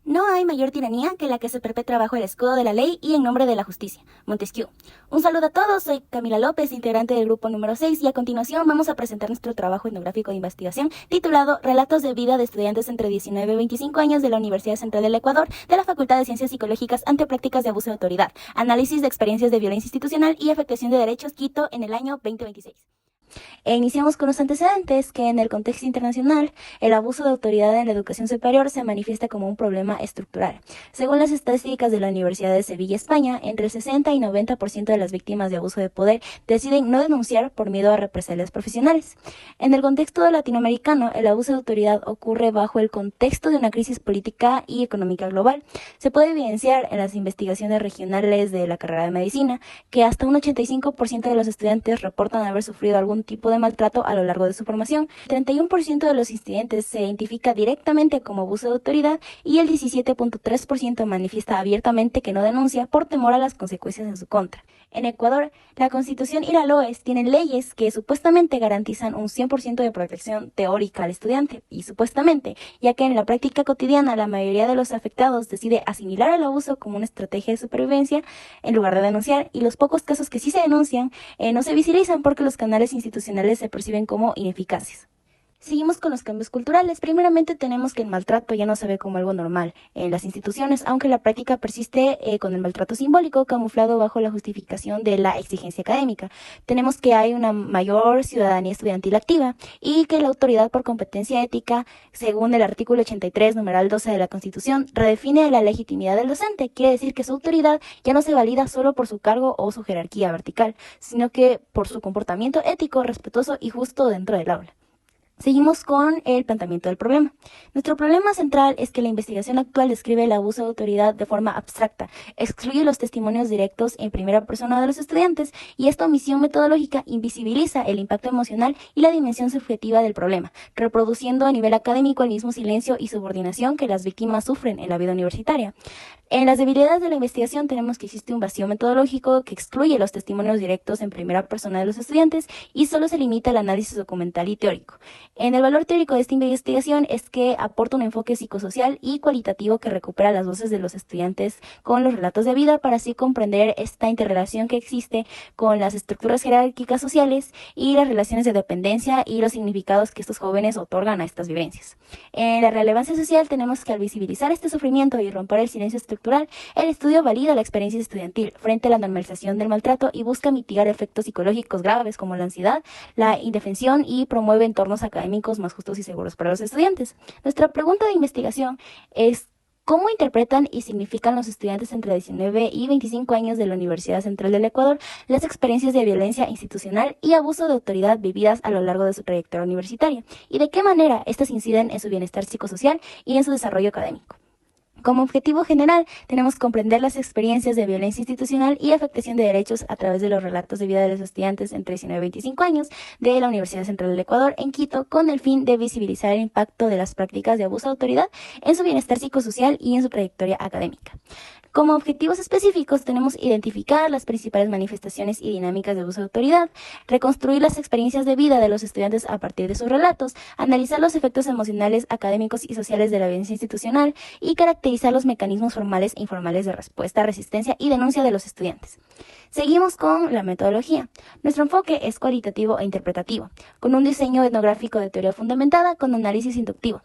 No hay mayor tiranía que la que se perpetra bajo el escudo de la ley y en nombre de la justicia. Montesquieu. Un saludo a todos, soy Camila López, integrante del grupo número 6, y a continuación vamos a presentar nuestro trabajo etnográfico de investigación titulado Relatos de vida de estudiantes entre 19 y 25 años de la Universidad Central del Ecuador, de la Facultad de Ciencias Psicológicas ante prácticas de abuso de autoridad, análisis de experiencias de violencia institucional y afectación de derechos, Quito, en el año 2026. Iniciamos con los antecedentes, que en el contexto internacional, el abuso de autoridad en la educación superior se manifiesta como un problema estructural. Según las estadísticas de la Universidad de Sevilla, España, entre el 60 y 90% de las víctimas de abuso de poder deciden no denunciar por miedo a represalias profesionales. En el contexto latinoamericano, el abuso de autoridad ocurre bajo el contexto de una crisis política y económica global. Se puede evidenciar en las investigaciones regionales de la carrera de medicina que hasta un 85% de los estudiantes reportan haber sufrido algún tipo de maltrato a lo largo de su formación. El 31% de los incidentes se identifica directamente como abuso de autoridad y el 17.3% manifiesta abiertamente que no denuncia por temor a las consecuencias en su contra. En Ecuador, la Constitución y la LOES tienen leyes que supuestamente garantizan un 100% de protección teórica al estudiante, y supuestamente, ya que en la práctica cotidiana la mayoría de los afectados decide asimilar el abuso como una estrategia de supervivencia en lugar de denunciar, y los pocos casos que sí se denuncian no se visibilizan porque los canales institucionales se perciben como ineficaces. Seguimos con los cambios culturales. Primeramente tenemos que el maltrato ya no se ve como algo normal en las instituciones, aunque la práctica persiste con el maltrato simbólico camuflado bajo la justificación de la exigencia académica. Tenemos que hay una mayor ciudadanía estudiantil activa y que la autoridad por competencia ética, según el artículo 83, numeral 12 de la Constitución, redefine la legitimidad del docente. Quiere decir que su autoridad ya no se valida solo por su cargo o su jerarquía vertical, sino que por su comportamiento ético, respetuoso y justo dentro del aula. Seguimos con el planteamiento del problema. Nuestro problema central es que la investigación actual describe el abuso de autoridad de forma abstracta, excluye los testimonios directos en primera persona de los estudiantes, y esta omisión metodológica invisibiliza el impacto emocional y la dimensión subjetiva del problema, reproduciendo a nivel académico el mismo silencio y subordinación que las víctimas sufren en la vida universitaria. En las debilidades de la investigación tenemos que existe un vacío metodológico que excluye los testimonios directos en primera persona de los estudiantes y solo se limita al análisis documental y teórico. En el valor teórico de esta investigación es que aporta un enfoque psicosocial y cualitativo que recupera las voces de los estudiantes con los relatos de vida para así comprender esta interrelación que existe con las estructuras jerárquicas sociales y las relaciones de dependencia y los significados que estos jóvenes otorgan a estas vivencias. En la relevancia social tenemos que al visibilizar este sufrimiento y romper el silencio estructural, el estudio valida la experiencia estudiantil frente a la normalización del maltrato y busca mitigar efectos psicológicos graves como la ansiedad, la indefensión, y promueve entornos académicos más justos y seguros para los estudiantes. Nuestra pregunta de investigación es: ¿cómo interpretan y significan los estudiantes entre 19 y 25 años de la Universidad Central del Ecuador las experiencias de violencia institucional y abuso de autoridad vividas a lo largo de su trayectoria universitaria? ¿Y de qué manera estas inciden en su bienestar psicosocial y en su desarrollo académico? Como objetivo general, tenemos que comprender las experiencias de violencia institucional y afectación de derechos a través de los relatos de vida de los estudiantes entre 19 y 25 años de la Universidad Central del Ecuador en Quito, con el fin de visibilizar el impacto de las prácticas de abuso de autoridad en su bienestar psicosocial y en su trayectoria académica. Como objetivos específicos tenemos identificar las principales manifestaciones y dinámicas de abuso de autoridad, reconstruir las experiencias de vida de los estudiantes a partir de sus relatos, analizar los efectos emocionales, académicos y sociales de la violencia institucional y caracterizar los mecanismos formales e informales de respuesta, resistencia y denuncia de los estudiantes. Seguimos con la metodología. Nuestro enfoque es cualitativo e interpretativo, con un diseño etnográfico de teoría fundamentada con análisis inductivo.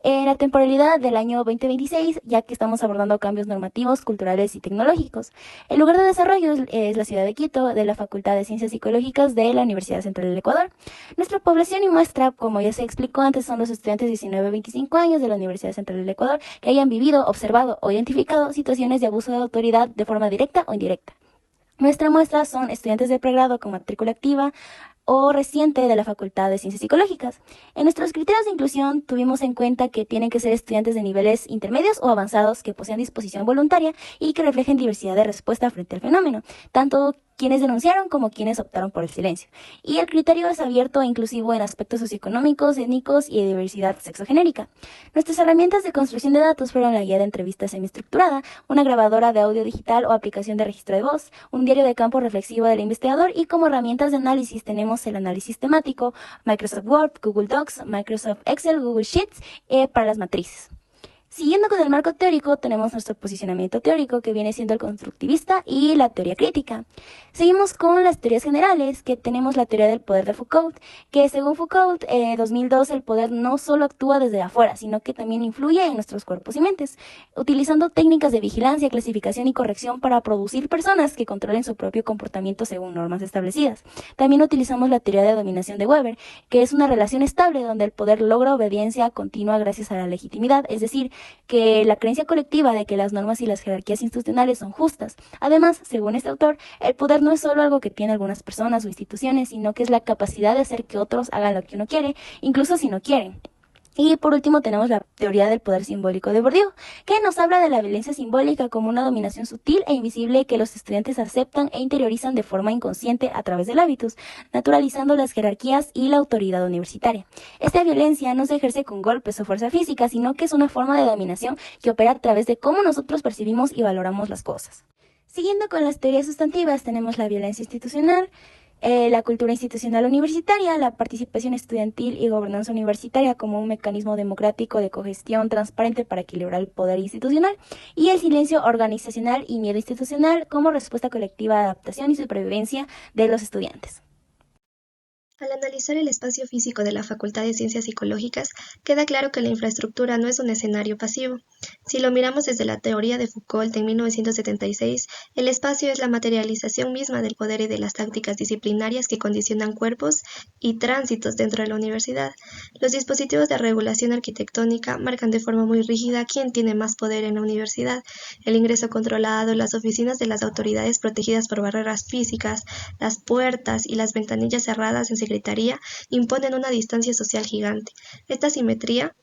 En la temporalidad del año 2026, ya que estamos abordando cambios normativos, culturales y tecnológicos. El lugar de desarrollo es la ciudad de Quito, de la Facultad de Ciencias Psicológicas de la Universidad Central del Ecuador. Nuestra población y muestra, como ya se explicó antes, son los estudiantes de 19 a 25 años de la Universidad Central del Ecuador que hayan vivido, observado o identificado situaciones de abuso de autoridad de forma directa o indirecta. Nuestra muestra son estudiantes de pregrado con matrícula activa o reciente de la Facultad de Ciencias Psicológicas. En nuestros criterios de inclusión tuvimos en cuenta que tienen que ser estudiantes de niveles intermedios o avanzados que posean disposición voluntaria y que reflejen diversidad de respuesta frente al fenómeno, tanto quienes denunciaron como quienes optaron por el silencio. Y el criterio es abierto e inclusivo en aspectos socioeconómicos, étnicos y de diversidad sexogenérica. Nuestras herramientas de construcción de datos fueron la guía de entrevista semiestructurada, una grabadora de audio digital o aplicación de registro de voz, un diario de campo reflexivo del investigador, y como herramientas de análisis tenemos el análisis temático, Microsoft Word, Google Docs, Microsoft Excel, Google Sheets para las matrices. Siguiendo con el marco teórico, tenemos nuestro posicionamiento teórico, que viene siendo el constructivista y la teoría crítica. Seguimos con las teorías generales, que tenemos la teoría del poder de Foucault, que según Foucault, 2002, el poder no solo actúa desde afuera, sino que también influye en nuestros cuerpos y mentes, utilizando técnicas de vigilancia, clasificación y corrección para producir personas que controlen su propio comportamiento según normas establecidas. También utilizamos la teoría de dominación de Weber, que es una relación estable donde el poder logra obediencia continua gracias a la legitimidad, es decir, que la creencia colectiva de que las normas y las jerarquías institucionales son justas. Además, según este autor, el poder no es solo algo que tienen algunas personas o instituciones, sino que es la capacidad de hacer que otros hagan lo que uno quiere, incluso si no quieren. Y por último tenemos la teoría del poder simbólico de Bourdieu, que nos habla de la violencia simbólica como una dominación sutil e invisible que los estudiantes aceptan e interiorizan de forma inconsciente a través del hábitus, naturalizando las jerarquías y la autoridad universitaria. Esta violencia no se ejerce con golpes o fuerza física, sino que es una forma de dominación que opera a través de cómo nosotros percibimos y valoramos las cosas. Siguiendo con las teorías sustantivas, tenemos la violencia institucional, la cultura institucional universitaria, la participación estudiantil y gobernanza universitaria como un mecanismo democrático de cogestión transparente para equilibrar el poder institucional, y el silencio organizacional y miedo institucional como respuesta colectiva de adaptación y supervivencia de los estudiantes. Al analizar el espacio físico de la Facultad de Ciencias Psicológicas, queda claro que la infraestructura no es un escenario pasivo. Si lo miramos desde la teoría de Foucault en 1976, el espacio es la materialización misma del poder y de las tácticas disciplinarias que condicionan cuerpos y tránsitos dentro de la universidad. Los dispositivos de regulación arquitectónica marcan de forma muy rígida quién tiene más poder en la universidad. El ingreso controlado, las oficinas de las autoridades protegidas por barreras físicas, las puertas y las ventanillas cerradas en secretaría imponen una distancia social gigante. Esta simetría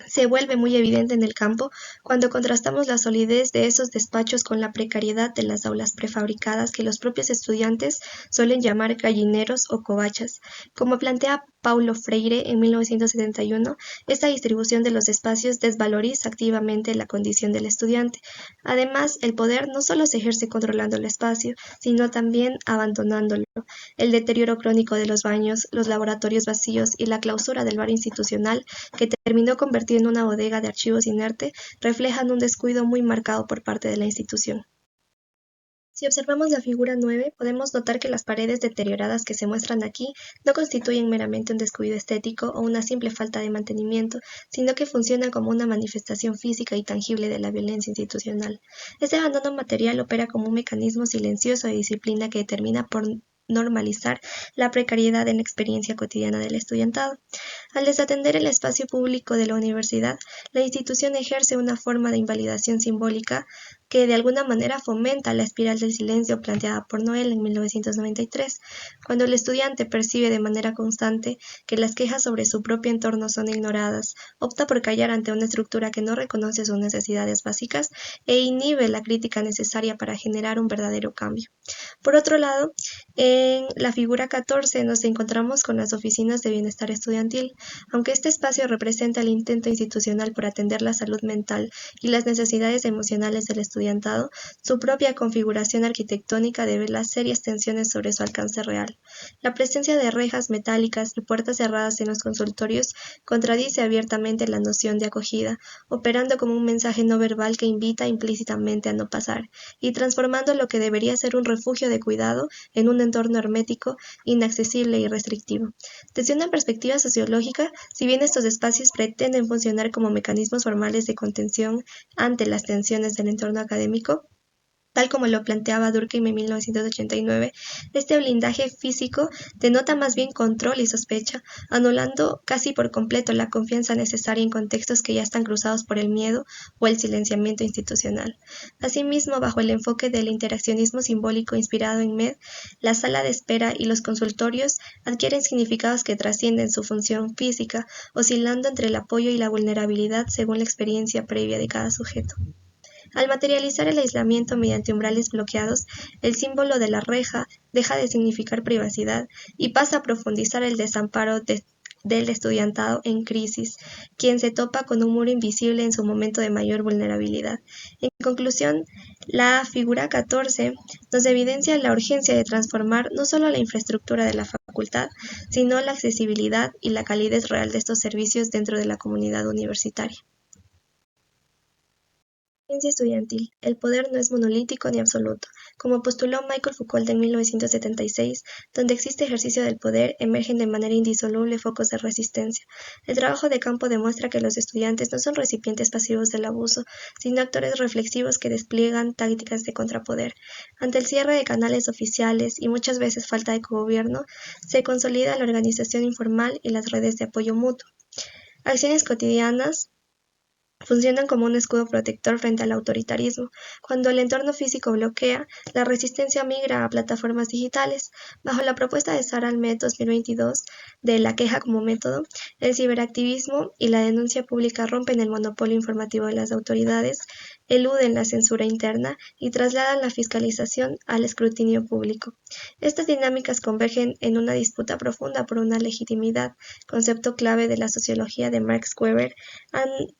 se vuelve muy evidente en el campo cuando contrastamos la solidez de esos despachos con la precariedad de las aulas prefabricadas que los propios estudiantes suelen llamar gallineros o covachas. Como plantea Paulo Freire en 1971, esta distribución de los espacios desvaloriza activamente la condición del estudiante. Además, el poder no solo se ejerce controlando el espacio, sino también abandonándolo. El deterioro crónico de los baños, los laboratorios vacíos y la clausura del bar institucional, que terminó convirtiendo en una bodega de archivos inerte, reflejan un descuido muy marcado por parte de la institución. Si observamos la figura 9, podemos notar que las paredes deterioradas que se muestran aquí no constituyen meramente un descuido estético o una simple falta de mantenimiento, sino que funcionan como una manifestación física y tangible de la violencia institucional. Este abandono material opera como un mecanismo silencioso de disciplina que determina por normalizar la precariedad en la experiencia cotidiana del estudiantado. Al desatender el espacio público de la universidad, la institución ejerce una forma de invalidación simbólica que de alguna manera fomenta la espiral del silencio planteada por Noel en 1993. Cuando el estudiante percibe de manera constante que las quejas sobre su propio entorno son ignoradas, opta por callar ante una estructura que no reconoce sus necesidades básicas e inhibe la crítica necesaria para generar un verdadero cambio. Por otro lado, en la figura 14 nos encontramos con las oficinas de bienestar estudiantil. Aunque este espacio representa el intento institucional por atender la salud mental y las necesidades emocionales del estudiantado, su propia configuración arquitectónica devela serias tensiones sobre su alcance real. La presencia de rejas metálicas y puertas cerradas en los consultorios contradice abiertamente la noción de acogida, operando como un mensaje no verbal que invita implícitamente a no pasar, y transformando lo que debería ser un refugio de cuidado en un entorno hermético, inaccesible y restrictivo. Desde una perspectiva sociológica, si bien estos espacios pretenden funcionar como mecanismos formales de contención ante las tensiones del entorno académico, tal como lo planteaba Durkheim en 1989, este blindaje físico denota más bien control y sospecha, anulando casi por completo la confianza necesaria en contextos que ya están cruzados por el miedo o el silenciamiento institucional. Asimismo, bajo el enfoque del interaccionismo simbólico inspirado en Med, la sala de espera y los consultorios adquieren significados que trascienden su función física, oscilando entre el apoyo y la vulnerabilidad según la experiencia previa de cada sujeto. Al materializar el aislamiento mediante umbrales bloqueados, el símbolo de la reja deja de significar privacidad y pasa a profundizar el desamparo del estudiantado en crisis, quien se topa con un muro invisible en su momento de mayor vulnerabilidad. En conclusión, la figura 14 nos evidencia la urgencia de transformar no solo la infraestructura de la facultad, sino la accesibilidad y la calidez real de estos servicios dentro de la comunidad universitaria. Ciencia estudiantil. El poder no es monolítico ni absoluto. Como postuló Michael Foucault en 1976, donde existe ejercicio del poder, emergen de manera indisoluble focos de resistencia. El trabajo de campo demuestra que los estudiantes no son recipientes pasivos del abuso, sino actores reflexivos que despliegan tácticas de contrapoder. Ante el cierre de canales oficiales y muchas veces falta de cogobierno, se consolida la organización informal y las redes de apoyo mutuo. Acciones cotidianas funcionan como un escudo protector frente al autoritarismo. Cuando el entorno físico bloquea, la resistencia migra a plataformas digitales. Bajo la propuesta de Sara Almed 2022 de la queja como método, el ciberactivismo y la denuncia pública rompen el monopolio informativo de las autoridades, eluden la censura interna y trasladan la fiscalización al escrutinio público. Estas dinámicas convergen en una disputa profunda por una legitimidad, concepto clave de la sociología de Max Weber,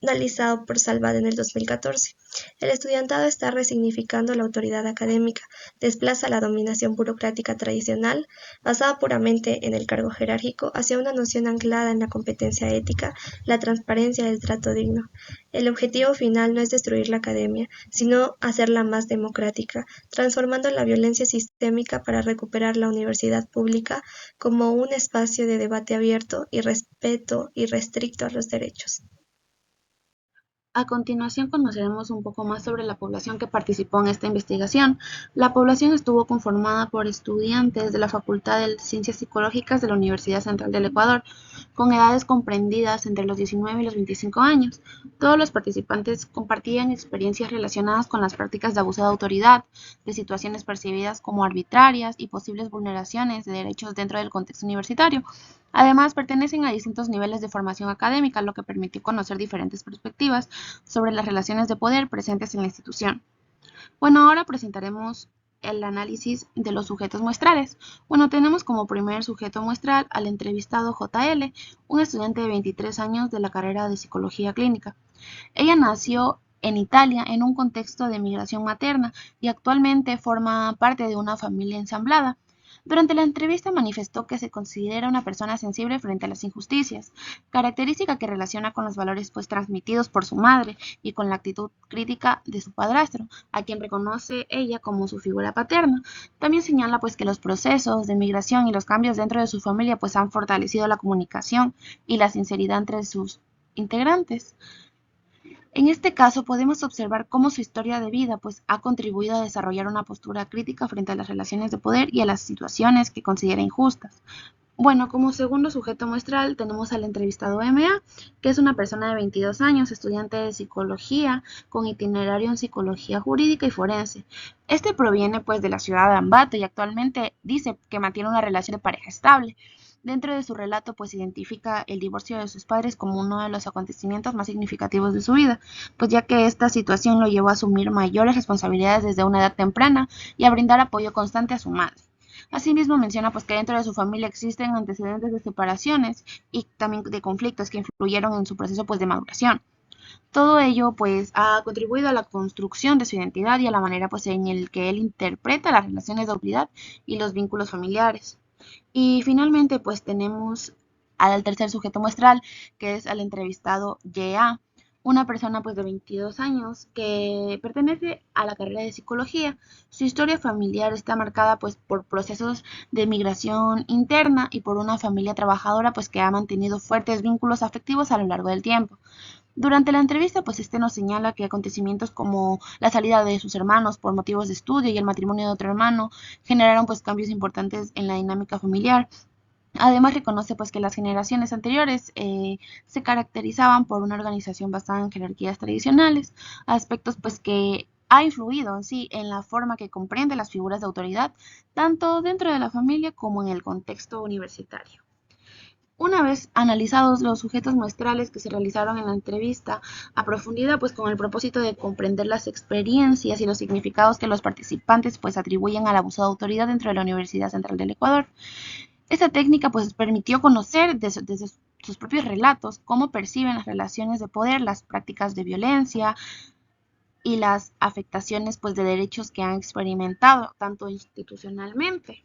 analizado por Salvat en el 2014. El estudiantado está resignificando la autoridad académica, desplaza la dominación burocrática tradicional, basada puramente en el cargo jerárquico, hacia una noción anclada en la competencia ética, la transparencia y el trato digno. El objetivo final no es destruir la academia, sino hacerla más democrática, transformando la violencia sistémica para recuperar la universidad pública como un espacio de debate abierto y respeto irrestricto a los derechos. A continuación conoceremos un poco más sobre la población que participó en esta investigación. La población estuvo conformada por estudiantes de la Facultad de Ciencias Psicológicas de la Universidad Central del Ecuador, con edades comprendidas entre los 19 y los 25 años. Todos los participantes compartían experiencias relacionadas con las prácticas de abuso de autoridad, de situaciones percibidas como arbitrarias y posibles vulneraciones de derechos dentro del contexto universitario. Además, pertenecen a distintos niveles de formación académica, lo que permitió conocer diferentes perspectivas sobre las relaciones de poder presentes en la institución. Bueno, ahora presentaremos el análisis de los sujetos muestrales. Bueno, tenemos como primer sujeto muestral al entrevistado JL, un estudiante de 23 años de la carrera de Psicología Clínica. Ella nació en Italia en un contexto de migración materna y actualmente forma parte de una familia ensamblada. Durante la entrevista manifestó que se considera una persona sensible frente a las injusticias, característica que relaciona con los valores pues transmitidos por su madre y con la actitud crítica de su padrastro, a quien reconoce ella como su figura paterna. También señala pues que los procesos de migración y los cambios dentro de su familia pues han fortalecido la comunicación y la sinceridad entre sus integrantes. En este caso podemos observar cómo su historia de vida pues, ha contribuido a desarrollar una postura crítica frente a las relaciones de poder y a las situaciones que considera injustas. Bueno, como segundo sujeto muestral tenemos al entrevistado MA, que es una persona de 22 años, estudiante de psicología, con itinerario en psicología jurídica y forense. Este proviene pues de la ciudad de Ambato y actualmente dice que mantiene una relación de pareja estable. Dentro de su relato, pues identifica el divorcio de sus padres como uno de los acontecimientos más significativos de su vida, pues ya que esta situación lo llevó a asumir mayores responsabilidades desde una edad temprana y a brindar apoyo constante a su madre. Asimismo menciona pues que dentro de su familia existen antecedentes de separaciones y también de conflictos que influyeron en su proceso pues de maduración. Todo ello pues ha contribuido a la construcción de su identidad y a la manera pues en el que él interpreta las relaciones de autoridad y los vínculos familiares. Y finalmente, pues tenemos al tercer sujeto muestral, que es al entrevistado YA, una persona pues de 22 años que pertenece a la carrera de psicología. Su historia familiar está marcada pues por procesos de migración interna y por una familia trabajadora pues que ha mantenido fuertes vínculos afectivos a lo largo del tiempo. Durante la entrevista, pues este nos señala que acontecimientos como la salida de sus hermanos por motivos de estudio y el matrimonio de otro hermano generaron pues cambios importantes en la dinámica familiar. Además reconoce pues que las generaciones anteriores se caracterizaban por una organización basada en jerarquías tradicionales, aspectos pues que ha influido en sí en la forma que comprende las figuras de autoridad, tanto dentro de la familia como en el contexto universitario. Una vez analizados los sujetos muestrales que se realizaron en la entrevista a profundidad, pues con el propósito de comprender las experiencias y los significados que los participantes pues atribuyen al abuso de autoridad dentro de la Universidad Central del Ecuador. Esta técnica pues permitió conocer desde sus propios relatos cómo perciben las relaciones de poder, las prácticas de violencia y las afectaciones pues de derechos que han experimentado tanto institucionalmente.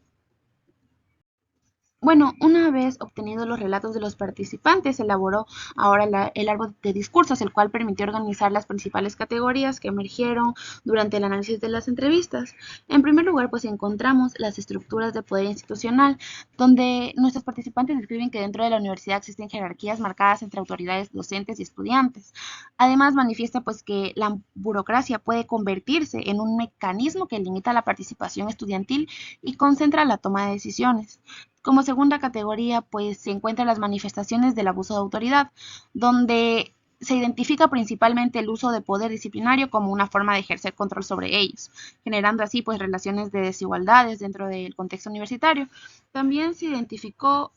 Bueno, una vez obtenidos los relatos de los participantes, se elaboró ahora el árbol de discursos, el cual permitió organizar las principales categorías que emergieron durante el análisis de las entrevistas. En primer lugar, pues encontramos las estructuras de poder institucional, donde nuestros participantes describen que dentro de la universidad existen jerarquías marcadas entre autoridades docentes y estudiantes. Además, manifiesta pues que la burocracia puede convertirse en un mecanismo que limita la participación estudiantil y concentra la toma de decisiones. Como segunda categoría, pues se encuentran las manifestaciones del abuso de autoridad, donde se identifica principalmente el uso de poder disciplinario como una forma de ejercer control sobre ellos, generando así pues relaciones de desigualdades dentro del contexto universitario. También se identificó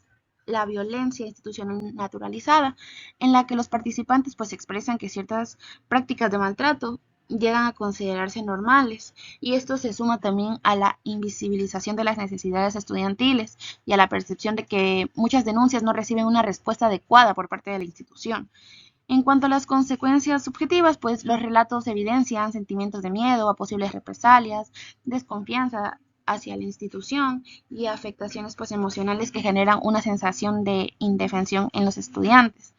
la violencia institucional naturalizada, en la que los participantes pues expresan que ciertas prácticas de maltrato llegan a considerarse normales, y esto se suma también a la invisibilización de las necesidades estudiantiles y a la percepción de que muchas denuncias no reciben una respuesta adecuada por parte de la institución. En cuanto a las consecuencias subjetivas, pues los relatos evidencian sentimientos de miedo a posibles represalias, desconfianza hacia la institución y afectaciones pues emocionales que generan una sensación de indefensión en los estudiantes.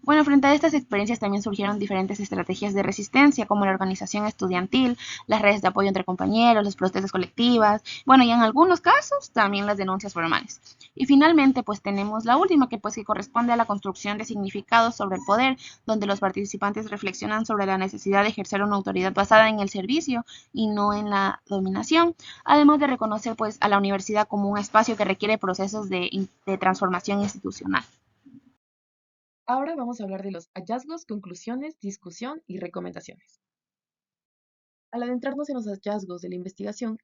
Bueno, frente a estas experiencias también surgieron diferentes estrategias de resistencia, como la organización estudiantil, las redes de apoyo entre compañeros, las protestas colectivas, bueno, y en algunos casos también las denuncias formales. Y finalmente, pues tenemos la última, que corresponde a la construcción de significados sobre el poder, donde los participantes reflexionan sobre la necesidad de ejercer una autoridad basada en el servicio y no en la dominación, además de reconocer pues a la universidad como un espacio que requiere procesos de transformación institucional. Ahora vamos a hablar de los hallazgos, conclusiones, discusión y recomendaciones. Al adentrarnos en los hallazgos de la investigación,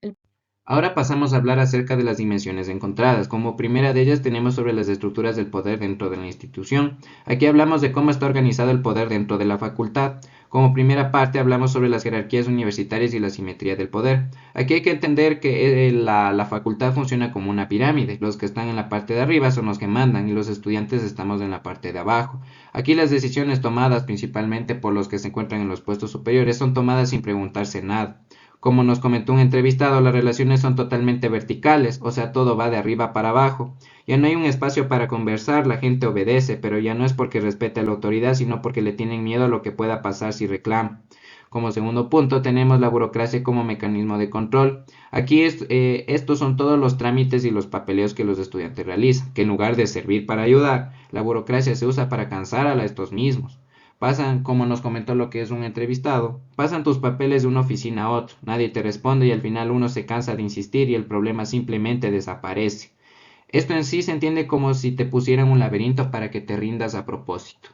Ahora pasamos a hablar acerca de las dimensiones encontradas. Como primera de ellas tenemos sobre las estructuras del poder dentro de la institución. Aquí hablamos de cómo está organizado el poder dentro de la facultad. Como primera parte hablamos sobre las jerarquías universitarias y la simetría del poder. Aquí hay que entender que la facultad funciona como una pirámide. Los que están en la parte de arriba son los que mandan y los estudiantes estamos en la parte de abajo. Aquí las decisiones tomadas principalmente por los que se encuentran en los puestos superiores son tomadas sin preguntarse nada. Como nos comentó un entrevistado, las relaciones son totalmente verticales, o sea, todo va de arriba para abajo. Ya no hay un espacio para conversar, la gente obedece, pero ya no es porque respete a la autoridad, sino porque le tienen miedo a lo que pueda pasar si reclama. Como segundo punto, tenemos la burocracia como mecanismo de control. Aquí estos son todos los trámites y los papeleos que los estudiantes realizan, que en lugar de servir para ayudar, la burocracia se usa para cansar a estos mismos. Pasan, como nos comentó lo que es un entrevistado, pasan tus papeles de una oficina a otra, nadie te responde y al final uno se cansa de insistir y el problema simplemente desaparece. Esto en sí se entiende como si te pusieran un laberinto para que te rindas a propósito.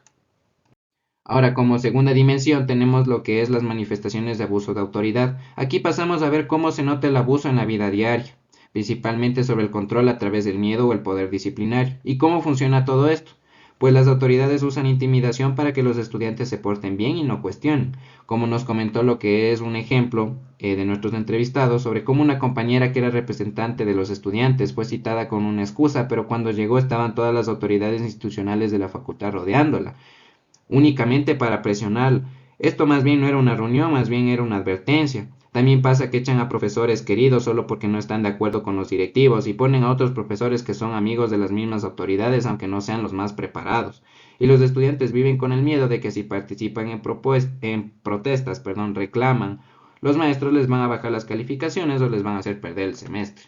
Ahora, como segunda dimensión, tenemos lo que es las manifestaciones de abuso de autoridad. Aquí pasamos a ver cómo se nota el abuso en la vida diaria, principalmente sobre el control a través del miedo o el poder disciplinario. ¿Y cómo funciona todo esto? Pues las autoridades usan intimidación para que los estudiantes se porten bien y no cuestionen, como nos comentó lo que es un ejemplo de nuestros entrevistados sobre cómo una compañera que era representante de los estudiantes fue citada con una excusa, pero cuando llegó estaban todas las autoridades institucionales de la facultad rodeándola únicamente para presionar. Esto más bien no era una reunión, más bien era una advertencia. También pasa que echan a profesores queridos solo porque no están de acuerdo con los directivos y ponen a otros profesores que son amigos de las mismas autoridades aunque no sean los más preparados. Y los estudiantes viven con el miedo de que si participan en protestas, reclaman, los maestros les van a bajar las calificaciones o les van a hacer perder el semestre.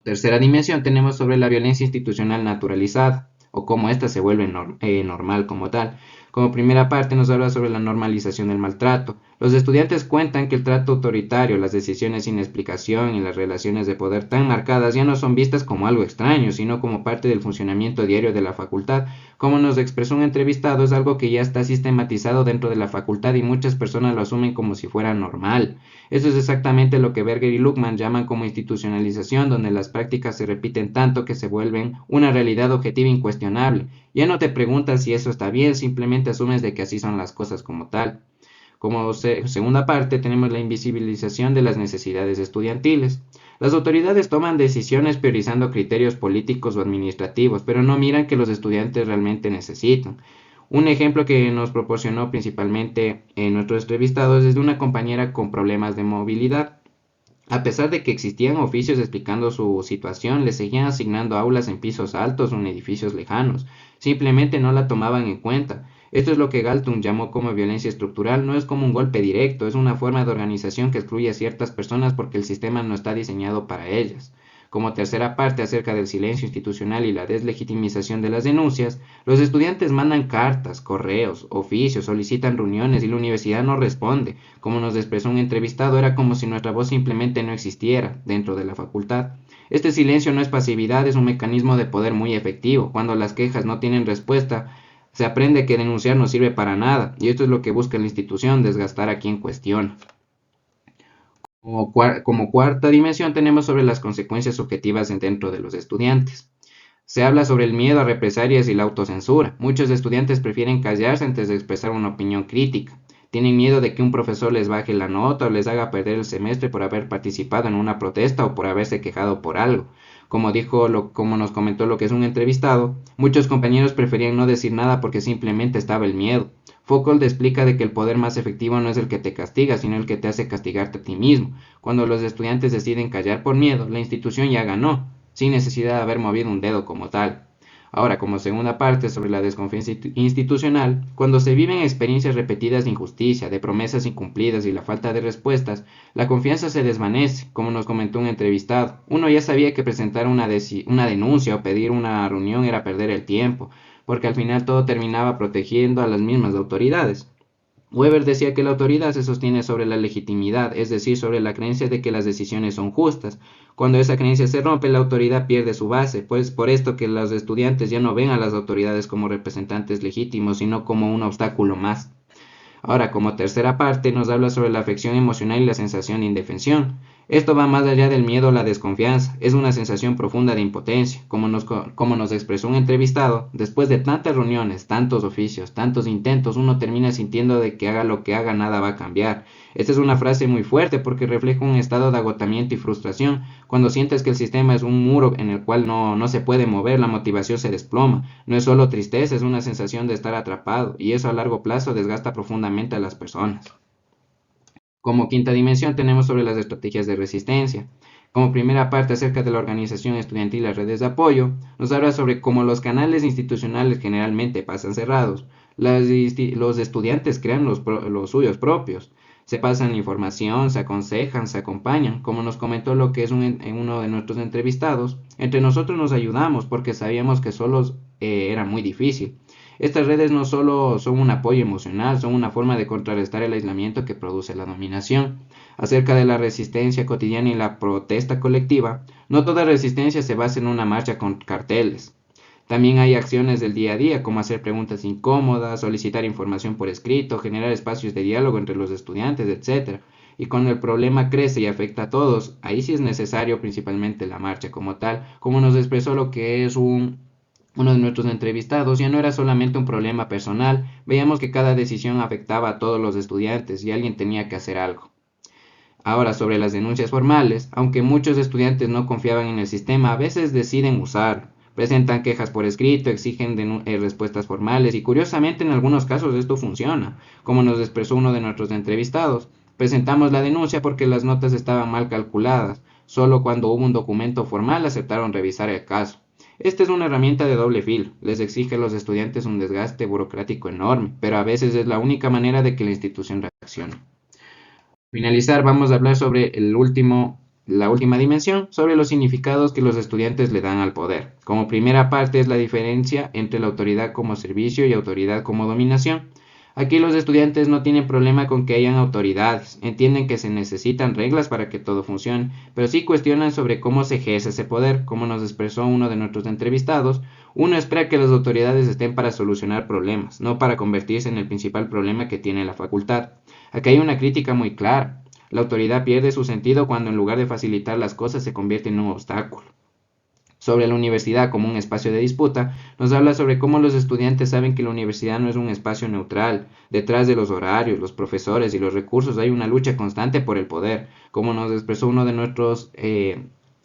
Tercera dimensión tenemos sobre la violencia institucional naturalizada o cómo ésta se vuelve normal como tal. Como primera parte nos habla sobre la normalización del maltrato. Los estudiantes cuentan que el trato autoritario, las decisiones sin explicación y las relaciones de poder tan marcadas ya no son vistas como algo extraño, sino como parte del funcionamiento diario de la facultad. Como nos expresó un entrevistado, es algo que ya está sistematizado dentro de la facultad y muchas personas lo asumen como si fuera normal. Eso es exactamente lo que Berger y Luckman llaman como institucionalización, donde las prácticas se repiten tanto que se vuelven una realidad objetiva incuestionable. Ya no te preguntas si eso está bien, simplemente asumes de que así son las cosas como tal. Como segunda parte tenemos la invisibilización de las necesidades estudiantiles. Las autoridades toman decisiones priorizando criterios políticos o administrativos, pero no miran que los estudiantes realmente necesitan. Un ejemplo que nos proporcionó principalmente en nuestros entrevistados es de una compañera con problemas de movilidad. A pesar de que existían oficios explicando su situación, les seguían asignando aulas en pisos altos o en edificios lejanos. Simplemente no la tomaban en cuenta. Esto es lo que Galtung llamó como violencia estructural. No es como un golpe directo, es una forma de organización que excluye a ciertas personas porque el sistema no está diseñado para ellas. Como tercera parte acerca del silencio institucional y la deslegitimización de las denuncias, los estudiantes mandan cartas, correos, oficios, solicitan reuniones y la universidad no responde. Como nos expresó un entrevistado, era como si nuestra voz simplemente no existiera dentro de la facultad. Este silencio no es pasividad, es un mecanismo de poder muy efectivo. Cuando las quejas no tienen respuesta, se aprende que denunciar no sirve para nada, y esto es lo que busca la institución, desgastar a quien cuestiona. Como cuarta dimensión tenemos sobre las consecuencias objetivas dentro de los estudiantes. Se habla sobre el miedo a represalias y la autocensura. Muchos estudiantes prefieren callarse antes de expresar una opinión crítica. Tienen miedo de que un profesor les baje la nota o les haga perder el semestre por haber participado en una protesta o por haberse quejado por algo. Como nos comentó lo que es un entrevistado, muchos compañeros preferían no decir nada porque simplemente estaba el miedo. Foucault explica de que el poder más efectivo no es el que te castiga, sino el que te hace castigarte a ti mismo. Cuando los estudiantes deciden callar por miedo, la institución ya ganó, sin necesidad de haber movido un dedo como tal. Ahora, como segunda parte sobre la desconfianza institucional, cuando se viven experiencias repetidas de injusticia, de promesas incumplidas y la falta de respuestas, la confianza se desvanece, como nos comentó un entrevistado. Uno ya sabía que presentar una denuncia o pedir una reunión era perder el tiempo, porque al final todo terminaba protegiendo a las mismas autoridades. Weber decía que la autoridad se sostiene sobre la legitimidad, es decir, sobre la creencia de que las decisiones son justas. Cuando esa creencia se rompe, la autoridad pierde su base, pues por esto que los estudiantes ya no ven a las autoridades como representantes legítimos, sino como un obstáculo más. Ahora, como tercera parte, nos habla sobre la afección emocional y la sensación de indefensión. Esto va más allá del miedo o la desconfianza, es una sensación profunda de impotencia, como nos expresó un entrevistado. Después de tantas reuniones, tantos oficios, tantos intentos, uno termina sintiendo de que haga lo que haga, nada va a cambiar. Esta es una frase muy fuerte porque refleja un estado de agotamiento y frustración. Cuando sientes que el sistema es un muro en el cual no se puede mover, la motivación se desploma. No es solo tristeza, es una sensación de estar atrapado, y eso a largo plazo desgasta profundamente a las personas. Como quinta dimensión tenemos sobre las estrategias de resistencia. Como primera parte acerca de la organización estudiantil y las redes de apoyo, nos habla sobre cómo los canales institucionales generalmente pasan cerrados. Los estudiantes crean los suyos propios. Se pasan información, se aconsejan, se acompañan. Como nos comentó lo que es en uno de nuestros entrevistados, entre nosotros nos ayudamos porque sabíamos que solos era muy difícil. Estas redes no solo son un apoyo emocional, son una forma de contrarrestar el aislamiento que produce la dominación. Acerca de la resistencia cotidiana y la protesta colectiva, no toda resistencia se basa en una marcha con carteles. También hay acciones del día a día, como hacer preguntas incómodas, solicitar información por escrito, generar espacios de diálogo entre los estudiantes, etc. Y cuando el problema crece y afecta a todos, ahí sí es necesario principalmente la marcha como tal, como nos expresó lo que es uno de nuestros entrevistados. Ya no era solamente un problema personal, veíamos que cada decisión afectaba a todos los estudiantes y alguien tenía que hacer algo. Ahora, sobre las denuncias formales, aunque muchos estudiantes no confiaban en el sistema, a veces deciden usarlo. Presentan quejas por escrito, exigen respuestas formales y curiosamente en algunos casos esto funciona, como nos expresó uno de nuestros entrevistados. Presentamos la denuncia porque las notas estaban mal calculadas, solo cuando hubo un documento formal aceptaron revisar el caso. Esta es una herramienta de doble filo, les exige a los estudiantes un desgaste burocrático enorme, pero a veces es la única manera de que la institución reaccione. Para finalizar, vamos a hablar sobre la última dimensión, sobre los significados que los estudiantes le dan al poder. Como primera parte es la diferencia entre la autoridad como servicio y autoridad como dominación. Aquí los estudiantes no tienen problema con que hayan autoridades, entienden que se necesitan reglas para que todo funcione, pero sí cuestionan sobre cómo se ejerce ese poder. Como nos expresó uno de nuestros entrevistados, uno espera que las autoridades estén para solucionar problemas, no para convertirse en el principal problema que tiene la facultad. Aquí hay una crítica muy clara. La autoridad pierde su sentido cuando en lugar de facilitar las cosas se convierte en un obstáculo. Sobre la universidad como un espacio de disputa, nos habla sobre cómo los estudiantes saben que la universidad no es un espacio neutral. Detrás de los horarios, los profesores y los recursos hay una lucha constante por el poder. Como nos expresó uno de nuestros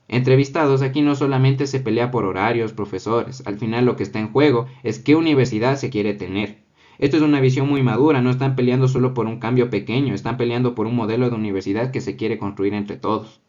entrevistados, aquí no solamente se pelea por horarios, profesores. Al final lo que está en juego es qué universidad se quiere tener. Esto es una visión muy madura, no están peleando solo por un cambio pequeño, están peleando por un modelo de universidad que se quiere construir entre todos.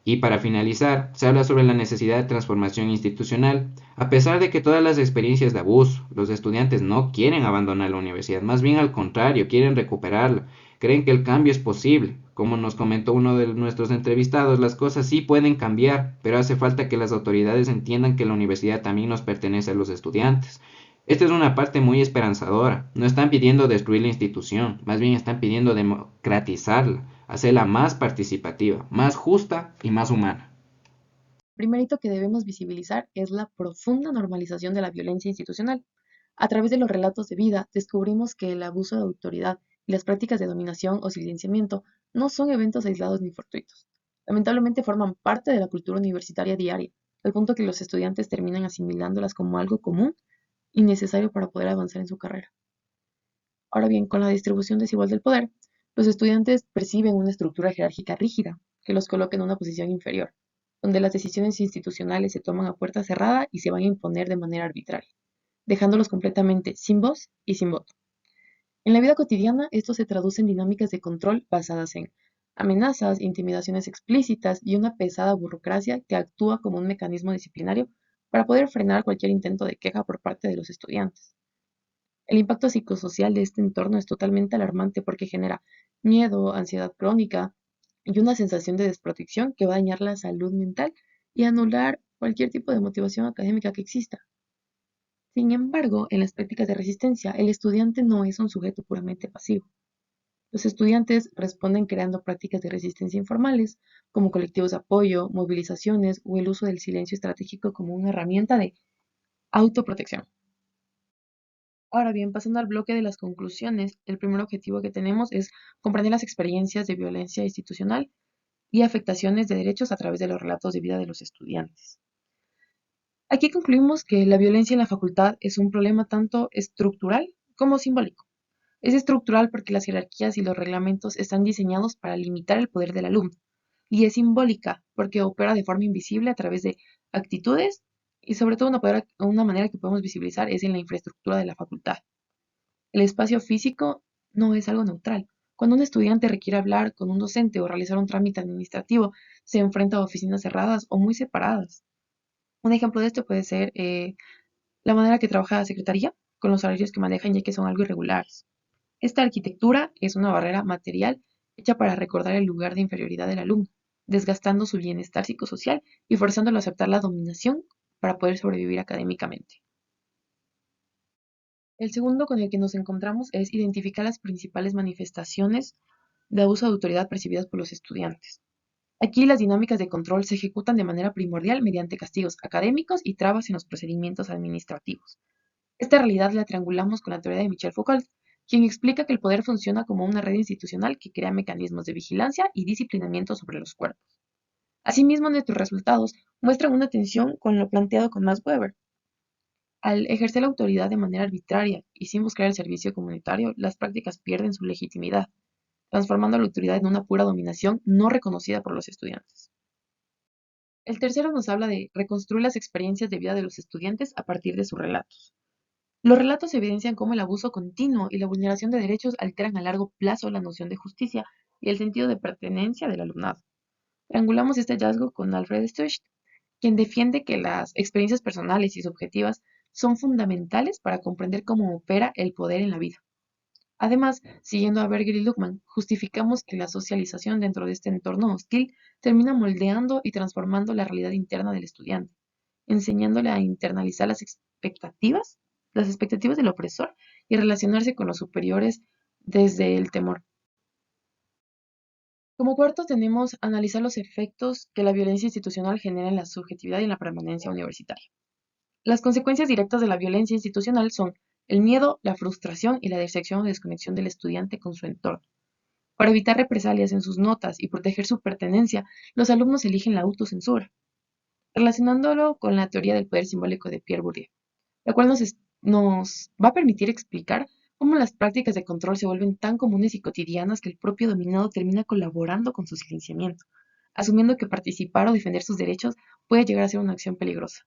Y para finalizar, se habla sobre la necesidad de transformación institucional. A pesar de que todas las experiencias de abuso, los estudiantes no quieren abandonar la universidad, más bien al contrario, quieren recuperarla. Creen que el cambio es posible. Como nos comentó uno de nuestros entrevistados, las cosas sí pueden cambiar, pero hace falta que las autoridades entiendan que la universidad también nos pertenece a los estudiantes. Esta es una parte muy esperanzadora. No están pidiendo destruir la institución, más bien están pidiendo democratizarla, hacerla más participativa, más justa y más humana. Primer hito que debemos visibilizar es la profunda normalización de la violencia institucional. A través de los relatos de vida, descubrimos que el abuso de autoridad y las prácticas de dominación o silenciamiento no son eventos aislados ni fortuitos. Lamentablemente forman parte de la cultura universitaria diaria, al punto que los estudiantes terminan asimilándolas como algo común y necesario para poder avanzar en su carrera. Ahora bien, con la distribución desigual del poder, los estudiantes perciben una estructura jerárquica rígida que los coloca en una posición inferior, donde las decisiones institucionales se toman a puerta cerrada y se van a imponer de manera arbitraria, dejándolos completamente sin voz y sin voto. En la vida cotidiana, esto se traduce en dinámicas de control basadas en amenazas, intimidaciones explícitas y una pesada burocracia que actúa como un mecanismo disciplinario para poder frenar cualquier intento de queja por parte de los estudiantes. El impacto psicosocial de este entorno es totalmente alarmante porque genera miedo, ansiedad crónica y una sensación de desprotección que va a dañar la salud mental y anular cualquier tipo de motivación académica que exista. Sin embargo, en las prácticas de resistencia, el estudiante no es un sujeto puramente pasivo. Los estudiantes responden creando prácticas de resistencia informales, como colectivos de apoyo, movilizaciones o el uso del silencio estratégico como una herramienta de autoprotección. Ahora bien, pasando al bloque de las conclusiones, el primer objetivo que tenemos es comprender las experiencias de violencia institucional y afectaciones de derechos a través de los relatos de vida de los estudiantes. Aquí concluimos que la violencia en la facultad es un problema tanto estructural como simbólico. Es estructural porque las jerarquías y los reglamentos están diseñados para limitar el poder del alumno, y es simbólica porque opera de forma invisible a través de actitudes y sobre todo una manera que podemos visibilizar es en la infraestructura de la facultad. El espacio físico no es algo neutral. Cuando un estudiante requiere hablar con un docente o realizar un trámite administrativo, se enfrenta a oficinas cerradas o muy separadas. Un ejemplo de esto puede ser la manera que trabaja la secretaría con los horarios que manejan ya que son algo irregulares. Esta arquitectura es una barrera material hecha para recordar el lugar de inferioridad del alumno, desgastando su bienestar psicosocial y forzándolo a aceptar la dominación para poder sobrevivir académicamente. El segundo con el que nos encontramos es identificar las principales manifestaciones de abuso de autoridad percibidas por los estudiantes. Aquí las dinámicas de control se ejecutan de manera primordial mediante castigos académicos y trabas en los procedimientos administrativos. Esta realidad la triangulamos con la teoría de Michel Foucault, quien explica que el poder funciona como una red institucional que crea mecanismos de vigilancia y disciplinamiento sobre los cuerpos. Asimismo, nuestros resultados muestran una tensión con lo planteado con Max Weber. Al ejercer la autoridad de manera arbitraria y sin buscar el servicio comunitario, las prácticas pierden su legitimidad, transformando la autoridad en una pura dominación no reconocida por los estudiantes. El tercero nos habla de reconstruir las experiencias de vida de los estudiantes a partir de sus relatos. Los relatos evidencian cómo el abuso continuo y la vulneración de derechos alteran a largo plazo la noción de justicia y el sentido de pertenencia del alumnado. Triangulamos este hallazgo con Alfred Stucht, quien defiende que las experiencias personales y subjetivas son fundamentales para comprender cómo opera el poder en la vida. Además, siguiendo a Berger y Luckmann, justificamos que la socialización dentro de este entorno hostil termina moldeando y transformando la realidad interna del estudiante, enseñándole a internalizar las expectativas del opresor y relacionarse con los superiores desde el temor. Como cuarto tenemos analizar los efectos que la violencia institucional genera en la subjetividad y en la permanencia universitaria. Las consecuencias directas de la violencia institucional son el miedo, la frustración y la decepción o desconexión del estudiante con su entorno. Para evitar represalias en sus notas y proteger su pertenencia, los alumnos eligen la autocensura, relacionándolo con la teoría del poder simbólico de Pierre Bourdieu, la cual nos va a permitir explicar cómo las prácticas de control se vuelven tan comunes y cotidianas que el propio dominado termina colaborando con su silenciamiento, asumiendo que participar o defender sus derechos puede llegar a ser una acción peligrosa.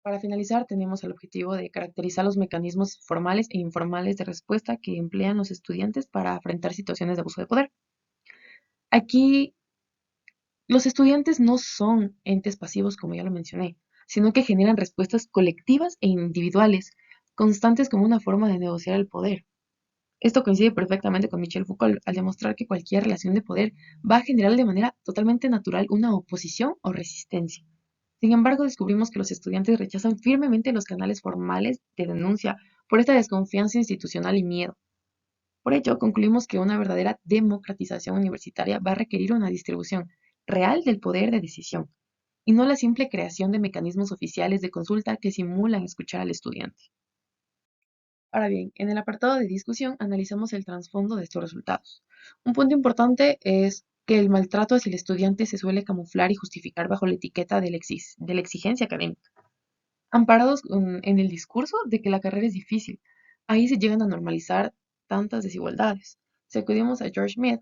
Para finalizar, tenemos el objetivo de caracterizar los mecanismos formales e informales de respuesta que emplean los estudiantes para enfrentar situaciones de abuso de poder. Aquí Los estudiantes no son entes pasivos, como ya lo mencioné, sino que generan respuestas colectivas e individuales, constantes como una forma de negociar el poder. Esto coincide perfectamente con Michel Foucault al demostrar que cualquier relación de poder va a generar de manera totalmente natural una oposición o resistencia. Sin embargo, descubrimos que los estudiantes rechazan firmemente los canales formales de denuncia por esta desconfianza institucional y miedo. Por ello, concluimos que una verdadera democratización universitaria va a requerir una distribución real del poder de decisión, y no la simple creación de mecanismos oficiales de consulta que simulan escuchar al estudiante. Ahora bien, en el apartado de discusión analizamos el trasfondo de estos resultados. Un punto importante es que el maltrato hacia el estudiante se suele camuflar y justificar bajo la etiqueta de la exigencia académica, amparados en el discurso de que la carrera es difícil. Ahí se llegan a normalizar tantas desigualdades. Si acudimos a George Mead,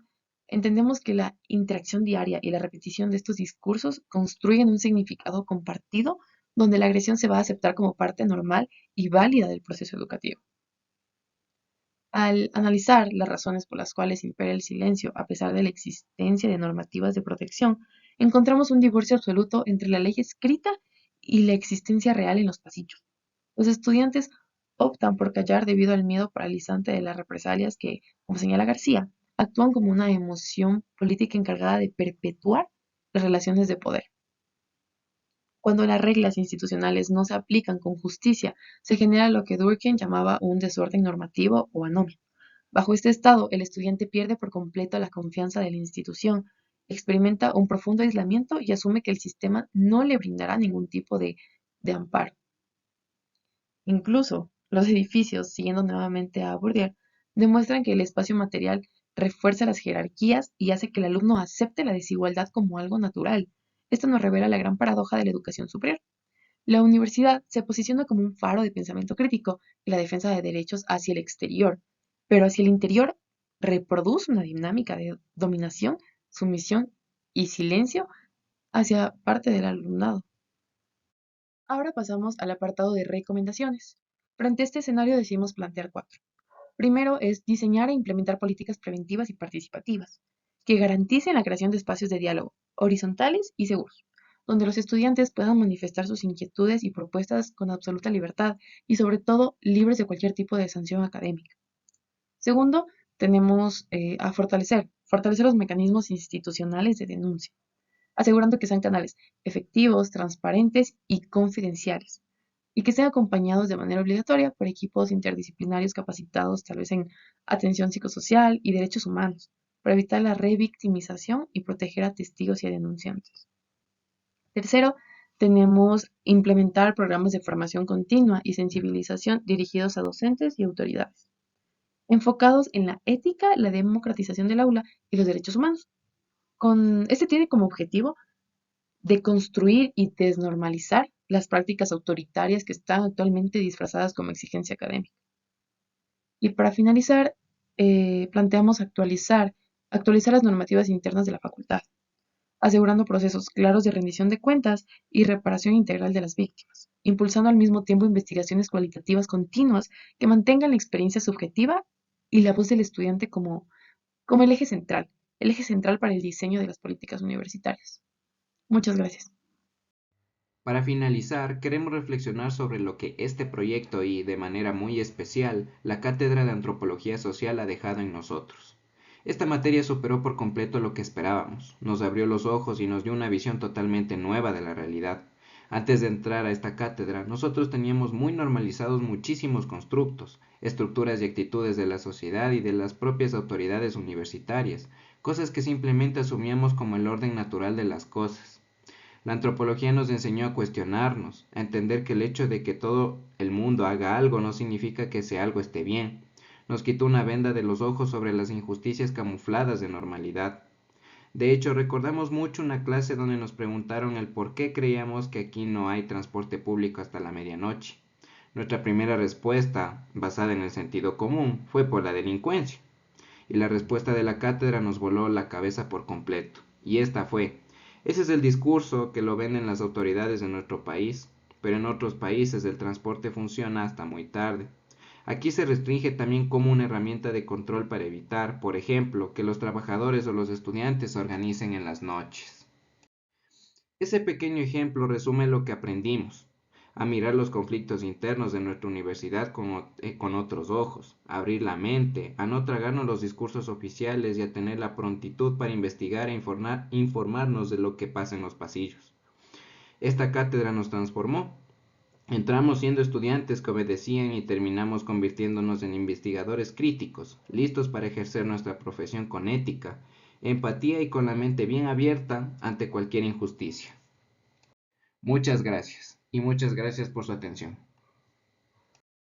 entendemos que la interacción diaria y la repetición de estos discursos construyen un significado compartido donde la agresión se va a aceptar como parte normal y válida del proceso educativo. Al analizar las razones por las cuales impera el silencio a pesar de la existencia de normativas de protección, encontramos un divorcio absoluto entre la ley escrita y la existencia real en los pasillos. Los estudiantes optan por callar debido al miedo paralizante de las represalias que, como señala García, actúan como una emoción política encargada de perpetuar las relaciones de poder. Cuando las reglas institucionales no se aplican con justicia, se genera lo que Durkheim llamaba un desorden normativo o anomia. Bajo este estado, el estudiante pierde por completo la confianza de la institución, experimenta un profundo aislamiento y asume que el sistema no le brindará ningún tipo de amparo. Incluso, los edificios, siguiendo nuevamente a Bourdieu, demuestran que el espacio material refuerza las jerarquías y hace que el alumno acepte la desigualdad como algo natural. Esto nos revela la gran paradoja de la educación superior. La universidad se posiciona como un faro de pensamiento crítico y la defensa de derechos hacia el exterior, pero hacia el interior reproduce una dinámica de dominación, sumisión y silencio hacia parte del alumnado. Ahora pasamos al apartado de recomendaciones. Frente a este escenario decidimos plantear cuatro. Primero es diseñar e implementar políticas preventivas y participativas que garanticen la creación de espacios de diálogo horizontales y seguros, donde los estudiantes puedan manifestar sus inquietudes y propuestas con absoluta libertad y sobre todo libres de cualquier tipo de sanción académica. Segundo, tenemos a fortalecer los mecanismos institucionales de denuncia, asegurando que sean canales efectivos, transparentes y confidenciales, y que estén acompañados de manera obligatoria por equipos interdisciplinarios capacitados tal vez en atención psicosocial y derechos humanos, para evitar la revictimización y proteger a testigos y a denunciantes. Tercero, tenemos implementar programas de formación continua y sensibilización dirigidos a docentes y autoridades, enfocados en la ética, la democratización del aula y los derechos humanos. Este tiene como objetivo de construir y desnormalizar las prácticas autoritarias que están actualmente disfrazadas como exigencia académica. Y para finalizar, planteamos actualizar las normativas internas de la facultad, asegurando procesos claros de rendición de cuentas y reparación integral de las víctimas, impulsando al mismo tiempo investigaciones cualitativas continuas que mantengan la experiencia subjetiva y la voz del estudiante como el eje central para el diseño de las políticas universitarias. Muchas gracias. Para finalizar, queremos reflexionar sobre lo que este proyecto y, de manera muy especial, la Cátedra de Antropología Social ha dejado en nosotros. Esta materia superó por completo lo que esperábamos, nos abrió los ojos y nos dio una visión totalmente nueva de la realidad. Antes de entrar a esta cátedra, nosotros teníamos muy normalizados muchísimos constructos, estructuras y actitudes de la sociedad y de las propias autoridades universitarias, cosas que simplemente asumíamos como el orden natural de las cosas. La antropología nos enseñó a cuestionarnos, a entender que el hecho de que todo el mundo haga algo no significa que ese algo esté bien. Nos quitó una venda de los ojos sobre las injusticias camufladas de normalidad. De hecho, recordamos mucho una clase donde nos preguntaron el por qué creíamos que aquí no hay transporte público hasta la medianoche. Nuestra primera respuesta, basada en el sentido común, fue por la delincuencia. Y la respuesta de la cátedra nos voló la cabeza por completo. Y esta fue: ese es el discurso que lo venden las autoridades de nuestro país, pero en otros países el transporte funciona hasta muy tarde. Aquí se restringe también como una herramienta de control para evitar, por ejemplo, que los trabajadores o los estudiantes se organicen en las noches. Ese pequeño ejemplo resume lo que aprendimos: a mirar los conflictos internos de nuestra universidad con otros ojos, a abrir la mente, a no tragarnos los discursos oficiales y a tener la prontitud para investigar e informarnos de lo que pasa en los pasillos. Esta cátedra nos transformó. Entramos siendo estudiantes que obedecían y terminamos convirtiéndonos en investigadores críticos, listos para ejercer nuestra profesión con ética, empatía y con la mente bien abierta ante cualquier injusticia. Muchas gracias, y muchas gracias por su atención.